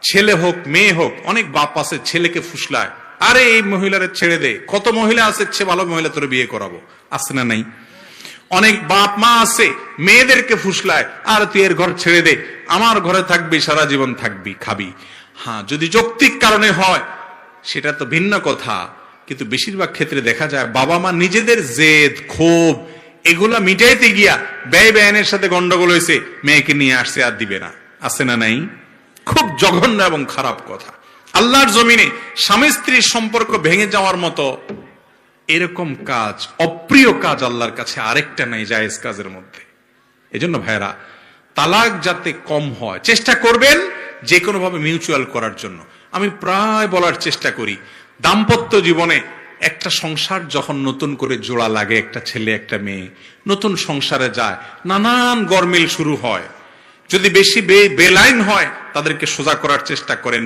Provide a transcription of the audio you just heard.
ছেলে হোক মেয়ে হোক, অনেক বাপ আছে ছেলেকে ফুসলায়, আরে এই মহিলারে ছেড়ে দে, কত মহিলা আছে, ভালো মহিলা তোর বিয়ে করাবো, আছে না নাই? অনেক বাপ মা আছে মেয়েদেরকে ফুসলায়, আর তুই এর ঘর ছেড়ে দে, আমার ঘরে থাকবি, সারা জীবন থাকবি, খাবি। হ্যাঁ, যদি যৌক্তিক কারণে হয় সেটা তো ভিন্ন কথা, কিন্তু বেশিরভাগ ক্ষেত্রে দেখা যায় বাবা মা নিজেদের জেদ ক্ষোভ এগুলা মিটাইতে গিয়া ব্যয় ব্যয়নের সাথে গন্ডগোল হয়েছে, মেয়েকে নিয়ে আসছে আর দিবে না, আছে না নাই? খুব জঘন্য এবং খারাপ কথা। আল্লাহর জমিনে স্বামী স্ত্রীর সম্পর্ক ভেঙে যাওয়ার মতো এরকম কাজ, অপ্রিয় কাজ আল্লাহর কাছে আরেকটা নাই জায়েজ কাজের মধ্যে। এজন্য ভাইরা, তালাক যাতে কম হয় চেষ্টা করবেন যে কোনো ভাবে মিউচুয়াল করার জন্য। আমি প্রায় বলার চেষ্টা করি, দাম্পত্য জীবনে একটা সংসার যখন নতুন করে জোড়া লাগে, একটা ছেলে একটা মেয়ে নতুন সংসারে যায়, নানান গরমিল শুরু হয়। যদি বেশি বেলাইন হয় তাদেরকে সোজা করার চেষ্টা করেন।